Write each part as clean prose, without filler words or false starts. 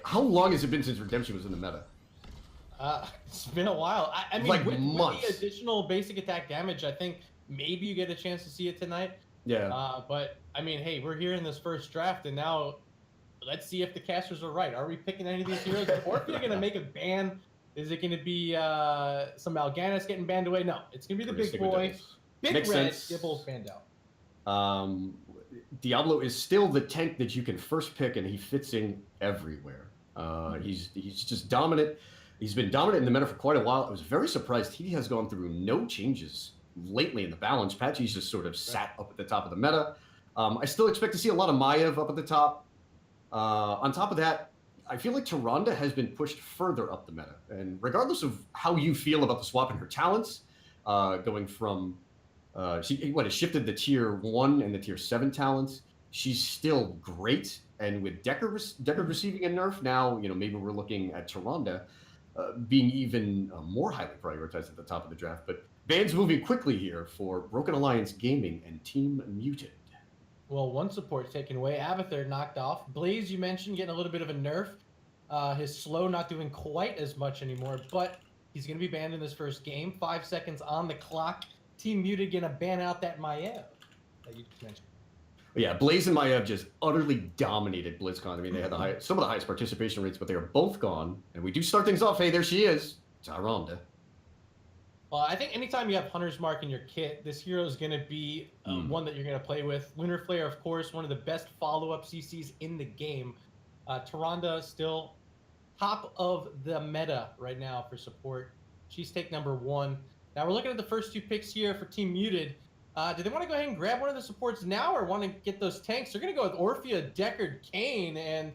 How long has it been since Redemption was in the meta? It's been a while. I mean, like with months. the additional basic attack damage, I think maybe you get a chance to see it tonight. Yeah. But I mean, hey, we're here in this first draft, and now let's see if the casters are right. Are we picking any of these heroes? Or if you're going to make a ban, is it going to be some Mal'Ganis getting banned away? No, it's going to be the big boy. Big Makes Red, sense. Dibbles banned out. Diablo is still the tank that you can first pick, and he fits in everywhere. He's just dominant. He's been dominant in the meta for quite a while. I was very surprised he has gone through no changes lately in the balance patch. He's just sort of sat up at the top of the meta. I still expect to see a lot of Maiev up at the top. On top of that, I feel like Tyrande has been pushed further up the meta. And regardless of how you feel about the swap in her talents, going from she has shifted the tier 1 and the tier 7 talents. She's still great, and with Deckard receiving a nerf now, maybe we're looking at Tyrande being even more highly prioritized at the top of the draft. But bans moving quickly here for Broken Alliance Gaming and Team Muted. Well, one support taken away. Abathur knocked off. Blaze, you mentioned, getting a little bit of a nerf. His slow not doing quite as much anymore, but he's going to be banned in this first game. 5 seconds on the clock. Team Muted going to ban out that Maiev that you just mentioned. Yeah, Blaze and Maiev just utterly dominated BlizzCon. I mean, they had some of the highest participation rates, but they are both gone. And we do start things off. Hey, there she is, Tyrande. Well, I think anytime you have Hunter's Mark in your kit, this hero is going to be one that you're going to play with. Lunar Flare, of course, one of the best follow-up CCs in the game. Tyrande still top of the meta right now for support. She's take number 1. Now we're looking at the first 2 picks here for Team Muted. Do they want to go ahead and grab one of the supports now, or want to get those tanks? They're going to go with Orphea, Deckard, Kayn, and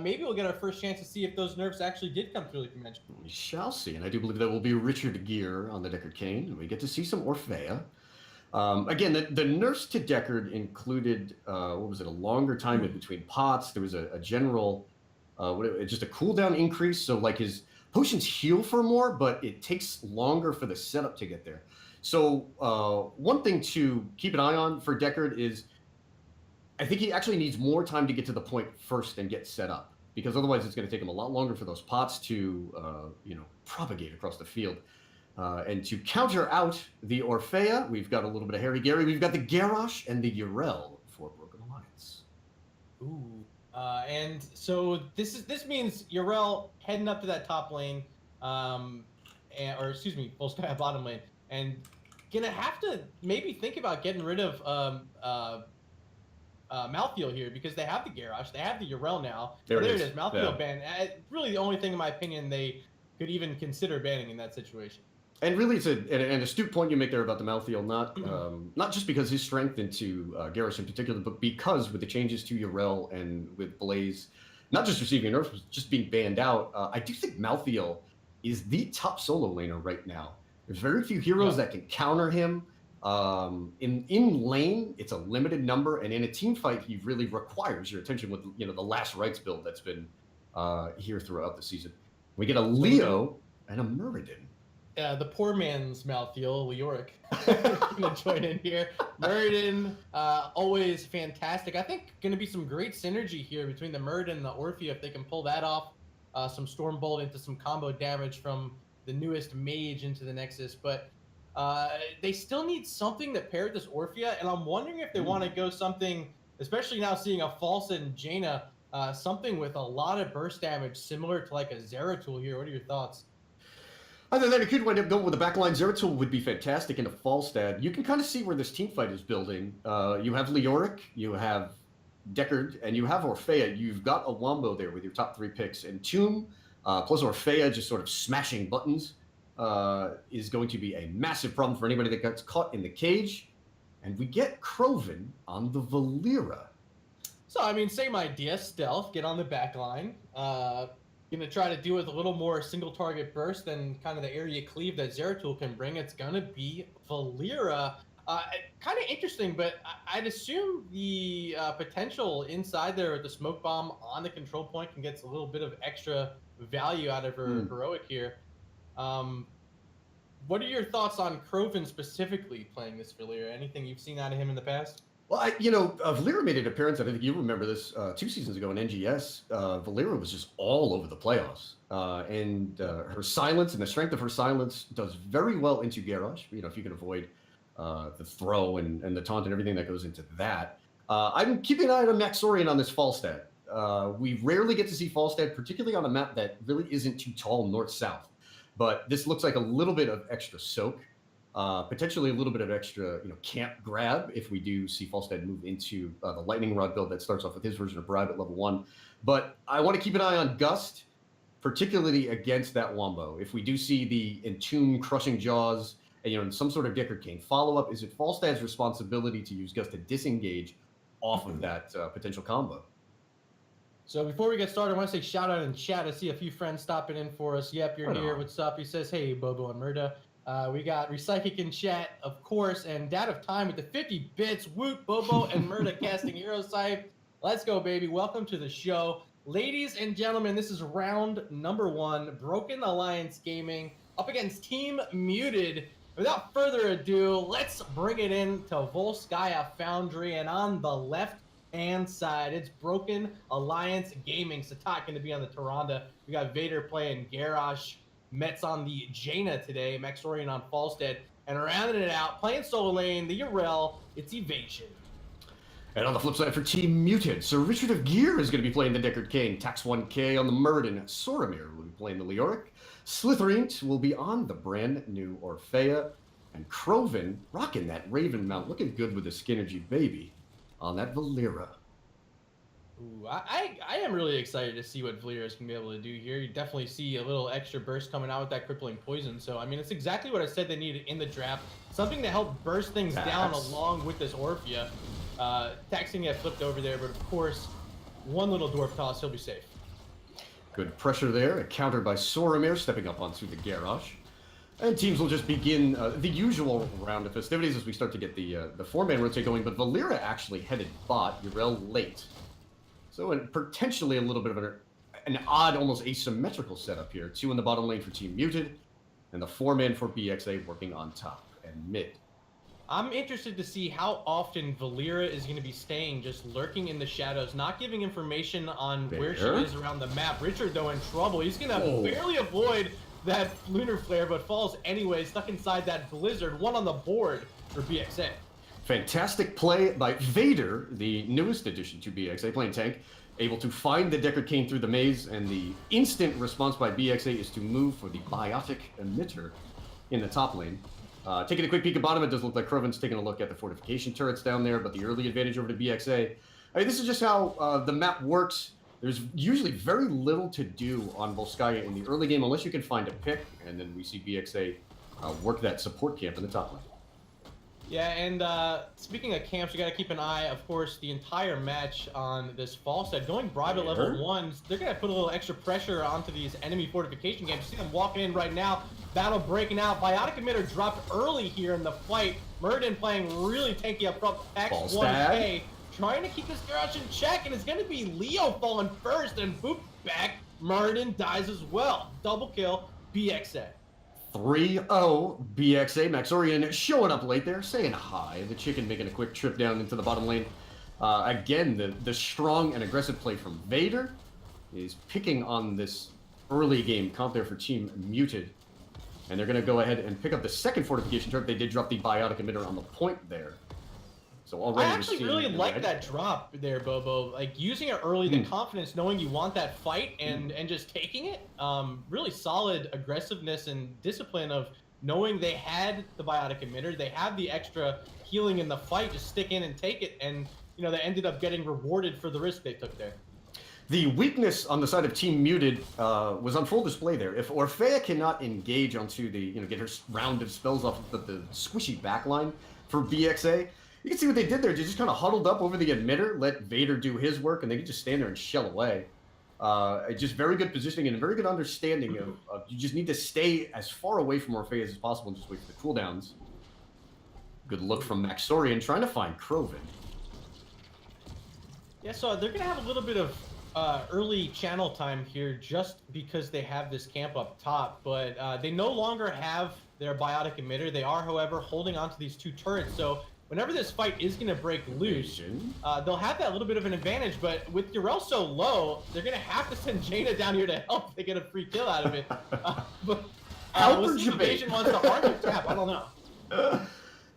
maybe we'll get our first chance to see if those nerfs actually did come through, like you mentioned. We shall see, and I do believe that will be Richard Gere on the Deckard Kayn, and we get to see some Orphea. Again, the nerfs to Deckard included, a longer time in between pots. There was a general, just a cooldown increase, so like his potions heal for more, but it takes longer for the setup to get there. So one thing to keep an eye on for Deckard is I think he actually needs more time to get to the point first and get set up, because otherwise it's going to take him a lot longer for those pots to propagate across the field. And to counter out the Orphea, we've got a little bit of Harry Gary. We've got the Garrosh and the Yrel for Broken Alliance. Ooh. And so this means Yrel heading up to that top lane, full sky bottom lane, and gonna have to maybe think about getting rid of Malthael here, because they have the Garrosh, they have the Yrel now. There it is, Malthael ban. Really the only thing, in my opinion, they could even consider banning in that situation. And really, it's an astute point you make there about the Malthael, not just because his strength into Garrosh in particular, but because with the changes to Yrel and with Blaze, not just receiving a nerf, but just being banned out, I do think Malthael is the top solo laner right now. There's very few heroes that can counter him. In lane, it's a limited number, and in a team fight, he really requires your attention with the last rights build that's been here throughout the season. We get a Leo and a Murda. The poor man's Malthael, Leoric, gonna join in here. Murda, always fantastic. I think gonna be some great synergy here between the Murda and the Orphea if they can pull that off. Some Stormbolt into some combo damage from the newest mage into the Nexus, but they still need something that paired this Orphea, and I'm wondering if they want to go something, especially now seeing a False and Jaina, something with a lot of burst damage similar to like a Zeratul here. What are your thoughts? Other than it could wind up going with the backline. Zeratul would be fantastic in a Falstad. You can kind of see where this team fight is building. You have Leoric, you have Deckard, and you have Orphea. You've got a wombo there with your top 3 picks. And Tomb plus Orphea just sort of smashing buttons is going to be a massive problem for anybody that gets caught in the cage. And we get Krovan on the Valeera. So, I mean, same idea. Stealth, get on the back line. Gonna try to do with a little more single target burst than kind of the area cleave that Zeratul can bring. It's gonna be Valeera. Kind of interesting, but I'd assume the potential inside there with the smoke bomb on the control point can get a little bit of extra value out of her heroic here. What are your thoughts on Krovan specifically playing this Valeera? Anything you've seen out of him in the past? Well, Valera made an appearance, and I think you remember this 2 seasons ago in NGS. Valera was just all over the playoffs, and her silence and the strength of her silence does very well into Garrosh. If you can avoid the throw and the taunt and everything that goes into that. I'm keeping an eye on Maxorian on this Falstad. We rarely get to see Falstad, particularly on a map that really isn't too tall north-south. But this looks like a little bit of extra soak. Potentially a little bit of extra, camp grab if we do see Falstad move into the Lightning Rod build that starts off with his version of Bribe at level 1. But I want to keep an eye on Gust, particularly against that Wombo. If we do see the Entomb Crushing Jaws and some sort of Deckard Cain follow-up, is it Falstad's responsibility to use Gust to disengage off of that potential combo? So before we get started, I want to say shout out in chat. I see a few friends stopping in for us. Yep, you're here. What's up? He says, hey, Bobo and Murda. We got Recyclic in chat, of course, and Dad of Time with the 50 bits. Woot, Bobo and Murda casting HeroesHype. Let's go, baby. Welcome to the show. Ladies and gentlemen, this is round number 1. Broken Alliance Gaming up against Team Muted. Without further ado, let's bring it in to Volskaya Foundry. And on the left-hand side, it's Broken Alliance Gaming. Satak going to be on the Tyrande. We got Vader playing Garrosh. Mets on the Jaina today, Maxorian on Falstad, and rounding it out, playing solo lane, the Urel, it's Evasion. And on the flip side for Team Muted, Sir Richard of Gear is going to be playing the Deckard Cain, Tax 1K on the Murda, Soromir will be playing the Leoric, Slitherint will be on the brand new Orphea, and Krovan rocking that Raven mount, looking good with the Skinergy baby on that Valera. Ooh, I am really excited to see what Valera is going to be able to do here. You definitely see a little extra burst coming out with that crippling poison. So, I mean, it's exactly what I said they needed in the draft. Something to help burst things down along with this Orphea. Taxing get flipped over there, but of course, one little dwarf toss, he'll be safe. Good pressure there, countered by Soromir stepping up onto the Garrosh. And teams will just begin the usual round of festivities as we start to get the 4-man rotate going. But Valera actually headed bot, Urel late. So potentially a little bit of an odd, almost asymmetrical setup here. 2 in the bottom lane for Team Muted, and the 4-man for BXA working on top and mid. I'm interested to see how often Valera is going to be staying just lurking in the shadows, not giving information on where she is around the map. Richard, though, in trouble. He's going to barely avoid that lunar flare, but falls anyway, stuck inside that blizzard. 1 on the board for BXA. Fantastic play by Vader, the newest addition to BXA, playing tank, able to find the Deckard Cain through the maze, and the instant response by BXA is to move for the biotic emitter in the top lane. Taking a quick peek at bottom, it does look like Krovan's taking a look at the fortification turrets down there, but the early advantage over to BXA. I mean, this is just how the map works. There's usually very little to do on Volskaya in the early game unless you can find a pick, and then we see BXA work that support camp in the top lane. Yeah, and speaking of camps, you got to keep an eye, of course, the entire match on this Falstad. Going Bribe at level 1, they're going to put a little extra pressure onto these enemy fortification games. You see them walking in right now, battle breaking out. Biotic emitter dropped early here in the fight. Murda playing really tanky up front. X1K trying to keep this Garrosh in check, and it's going to be Leo falling first, and boop back. Murda dies as well. Double kill, BXA. 3-0 BXA. Maxorian showing up late there, saying hi. The chicken making a quick trip down into the bottom lane. Again, the strong and aggressive play from Vader is picking on this early game comp there for Team Muted. And they're going to go ahead and pick up the second fortification turret. They did drop the biotic emitter on the point there. So already I actually really like that drop there, Bobo. Like using it early, the confidence, knowing you want that fight and just taking it. Really solid aggressiveness and discipline of knowing they had the biotic emitter, they had the extra healing in the fight, just stick in and take it, and they ended up getting rewarded for the risk they took there. The weakness on the side of Team Muted was on full display there. If Orphea cannot engage onto the, get her round of spells off of the squishy backline for BXA, you can see what they did there. They just kind of huddled up over the emitter, let Vader do his work, and they could just stand there and shell away. Just very good positioning and a very good understanding of you just need to stay as far away from Orphea as possible and just wait for the cooldowns. Good look from Maxorian trying to find Krovan. Yeah, so they're going to have a little bit of early channel time here just because they have this camp up top, but they no longer have their biotic emitter. They are, however, holding on to these 2 turrets, so whenever this fight is going to break loose, they'll have that little bit of an advantage. But with Yrel so low, they're going to have to send Jaina down here to help if they get a free kill out of it. We'll see if Evasion wants to harm their tap. I don't know.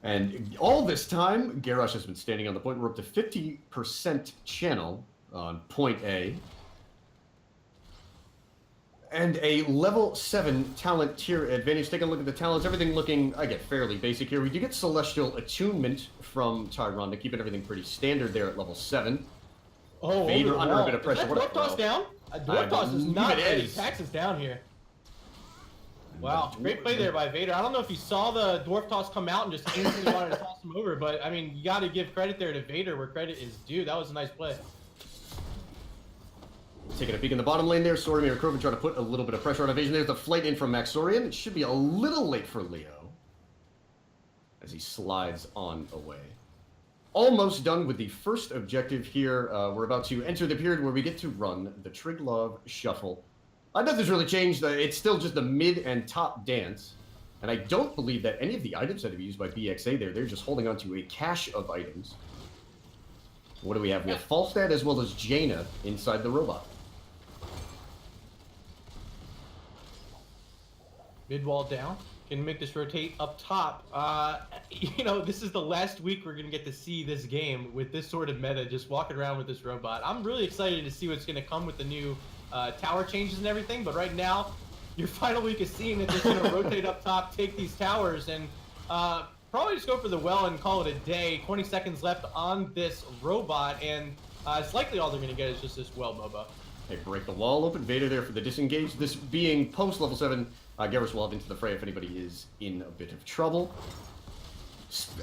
And all this time, Garrosh has been standing on the point. We're up to 50% channel on point A. And a level 7 talent tier advantage. Take a look at the talents. Everything looking, I get fairly basic here. We do get Celestial Attunement from Tyrande, keeping everything pretty standard there at level 7. Oh, Vader under a bit of pressure. Is that Dwarf Toss down? Dwarf Toss is not ready. Tax is down here. Wow, great play there by Vader. I don't know if you saw the Dwarf Toss come out and just instantly wanted to toss him over, but I mean, you got to give credit there to Vader where credit is due. That was a nice play. Taking a peek in the bottom lane there, Sorimir and Kroven trying to put a little bit of pressure on Evasion. There's the flight in from Maxorian. It should be a little late for Leo as he slides on away. Almost done with the first objective here. We're about to enter the period where we get to run the Triglav Shuffle. Nothing's really changed. It's still just the mid and top dance. And I don't believe that any of the items that have been used by BXA there, they're just holding on to a cache of items. What do we have? We have Falstad as well as Jaina inside the robot. Mid wall down. Can make this rotate up top. You know, this is the last week we're going to get to see this game with this sort of meta, just walking around with this robot. I'm really excited to see what's going to come with the new tower changes and everything, but right now, your final week is seeing that they're going to rotate up top, take these towers, and probably just go for the well and call it a day. 20 seconds left on this robot, and it's likely all they're going to get is just this well, Bobo. They break the wall open. Vader there for the disengage. This being post level 7, Garrus will have into the fray if anybody is in a bit of trouble.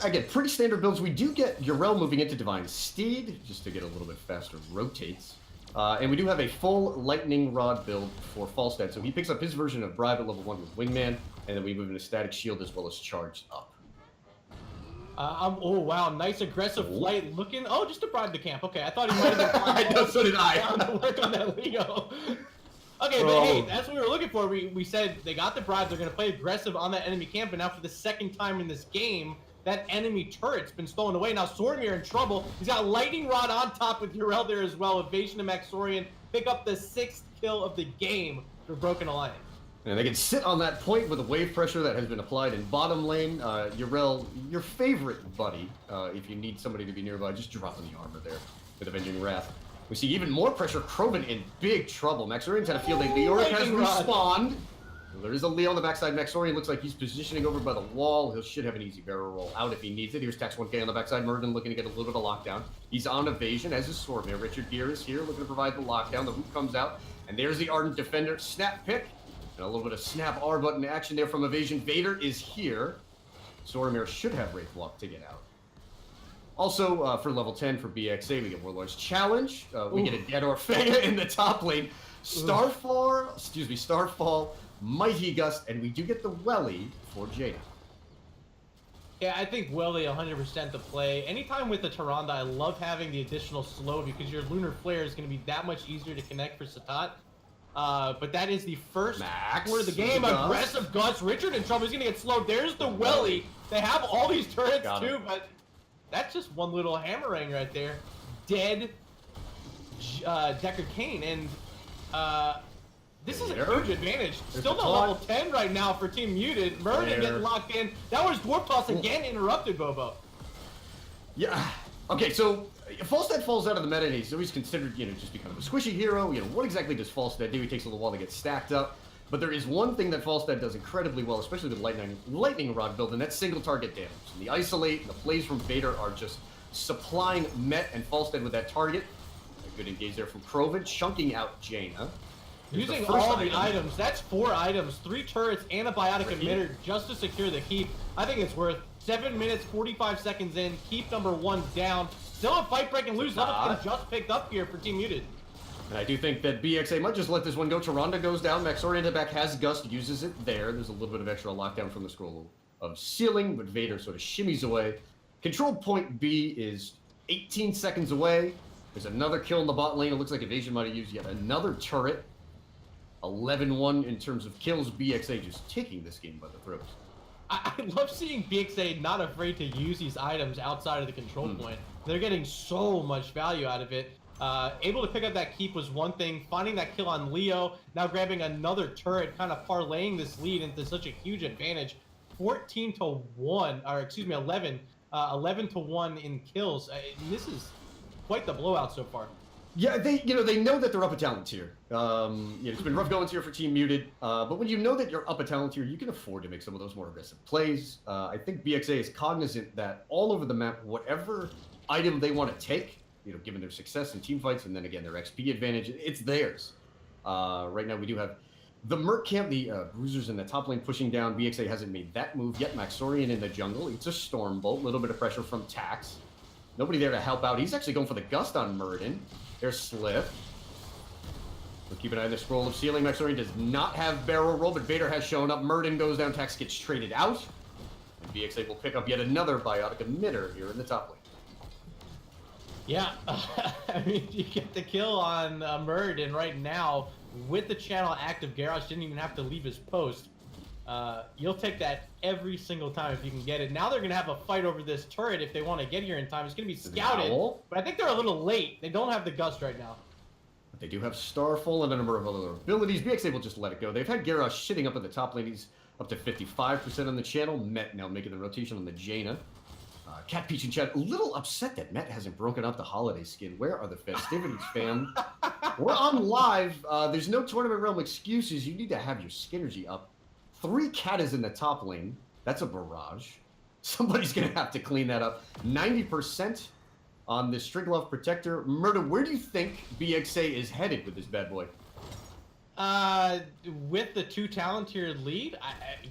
Again, pretty standard builds. We do get Yrel moving into Divine Steed, just to get a little bit faster rotates. And we do have a full Lightning Rod build for Falstad. So he picks up his version of Bribe at level 1 with Wingman, and then we move into Static Shield as well as Charged Up. Oh, wow. Nice aggressive flight looking. Oh, just to bribe the camp. Okay, I thought he might have been I know, so did I. down to work on that Leo. Okay, but hey, that's what we were looking for. We said they got the bribe. They're going to play aggressive on that enemy camp, and now for the second time in this game, that enemy turret's been stolen away. Now Sorimir in trouble. He's got Lightning Rod on top with Yrel there as well. Evasion and Maxorian pick up the 6th kill of the game for Broken Alliance. And they can sit on that point with the wave pressure that has been applied in bottom lane. Yrel, your favorite buddy, if you need somebody to be nearby, just drop in the armor there with Avenging Wrath. We see even more pressure. Kroven in big trouble. Maxorian's had a field day. Leoric has respawned. There is a Leo on the backside. Maxorian looks like he's positioning over by the wall. He should have an easy barrel roll out if he needs it. Here's Tax 1K on the backside. Murda looking to get a little bit of lockdown. He's on Evasion, as is Sorimir. Richard Gere is here looking to provide the lockdown. The hoop comes out, and there's the Ardent Defender. Snap pick. And a little bit of snap R button action there from Evasion. Vader is here. Sorimir should have Wraith Walk to get out. Also, for level 10 for BXA, we get Warlord's Challenge. We get a Dead Orphea in the top lane. Starfall, Mighty Gust, and we do get the Welly for Jaina. Yeah, I think Welly 100% the play. Anytime with the Tyrande, I love having the additional slow because your Lunar Flare is going to be that much easier to connect for Satat. But that is the first score of the game. Aggressive Gust. Richard in trouble. He's going to get slowed. There's the Welly. They have all these turrets too, but that's just one little hammering right there. Dead Deckard Cain. And this is a huge advantage. Still not level 10 right now for Team Muted. Murda getting locked in. That was Dwarf Toss again interrupted, Bobo. Yeah. Okay, so Falstad falls out of the meta, and he's always considered, just be kind of a squishy hero. What exactly does Falstad do? He takes a little while to get stacked up. But there is one thing that Falstad does incredibly well, especially with Lightning Rod build, and that's single target damage. And the Isolate and the plays from Vader are just supplying Met and Falstad with that target. A good engage there from Kroven, chunking out Jaina. Using all the items. That's 4 items, 3 turrets, and a biotic emitter just to secure the keep. I think it's worth 7 minutes, 45 seconds in. Keep number 1 down. Still a fight break and lose. Level 10 just picked up here for Team Muted. And I do think that BXA might just let this one go. Tyrande goes down. Maxorian in the back has Gust, uses it there. There's a little bit of extra lockdown from the scroll of Sealing, but Vader sort of shimmies away. Control point B is 18 seconds away. There's another kill in the bot lane. It looks like Evasion might have used yet another turret. 11-1 in terms of kills. BXA just taking this game by the throat. I love seeing BXA not afraid to use these items outside of the control point. They're getting so much value out of it. Able to pick up that keep was one thing. Finding that kill on Leo, now grabbing another turret, kind of parlaying this lead into such a huge advantage. 14 to 1, or excuse me, 11. 11 to 1 in kills. This is quite the blowout so far. Yeah, they know that they're up a talent tier. It's been rough going here for Team Muted, but when you know that you're up a talent tier, you can afford to make some of those more aggressive plays. I think BXA is cognizant that all over the map, whatever item they want to take, given their success in team fights, and then again their XP advantage, it's theirs. Right now we do have the Merc camp, the Bruisers in the top lane pushing down. BXA hasn't made that move yet. Maxorian in the jungle. It's a Stormbolt. A little bit of pressure from Tax. Nobody there to help out. He's actually going for the Gust on Murden. There's Sliff. We'll keep an eye on the Scroll of Sealing. Maxorian does not have Barrel Roll, but Vader has shown up. Murden goes down. Tax gets traded out. And BXA will pick up yet another Biotic Emitter here in the top lane. Yeah, I mean, you get the kill on Murden right now with the channel active. Garrosh didn't even have to leave his post. You'll take that every single time if you can get it. Now they're going to have a fight over this turret if they want to get here in time. It's going to be scouted, but I think they're a little late. They don't have the Gust right now. But they do have Starfall and a number of other abilities. BXA will just let it go. They've had Garrosh sitting up at the top lane. He's up to 55% on the channel. Met now making the rotation on the Jaina. Cat Peach in chat, a little upset that Met hasn't broken up the holiday skin. Where are the festivities, fam? We're on live. There's no Tournament Realm excuses. You need to have your Skinergy up. 3 Cat is in the top lane. That's a barrage. Somebody's going to have to clean that up. 90% on the Striglove Protector. Murda, where do you think BXA is headed with this bad boy? With the 2 talent tier lead,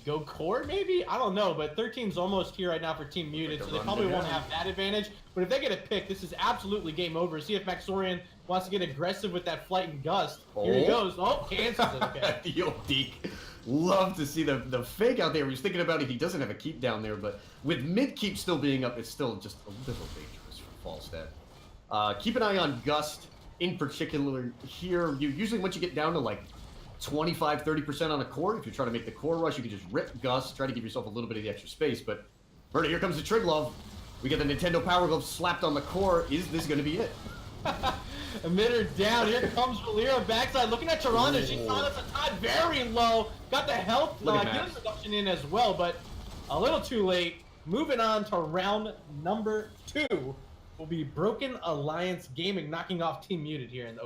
go core maybe? I don't know, but 13's almost here right now for Team Muted, so they probably won't have that advantage. But if they get a pick, this is absolutely game over. See if Maxorian wants to get aggressive with that Flight and Gust. Here he goes. Oh, cancels it. Okay. The old Deke. Love to see the fake out there. He's thinking about it. He doesn't have a keep down there, but with mid keep still being up, it's still just a little dangerous for Falstad. Keep an eye on Gust in particular here. Usually once you get down to like 25-30% on a core, if you're trying to make the core rush, you can just rip Gust, try to give yourself a little bit of the extra space. But Murda, here comes the Triglove. We got the Nintendo Power Glove slapped on the core. Is this going to be it? Emitter down. Here comes Valera backside. Looking at Tyrande. She saw us a tad very low. Got the health healing reduction in as well, but a little too late. Moving on to round number 2 will be Broken Alliance Gaming knocking off Team Muted here in the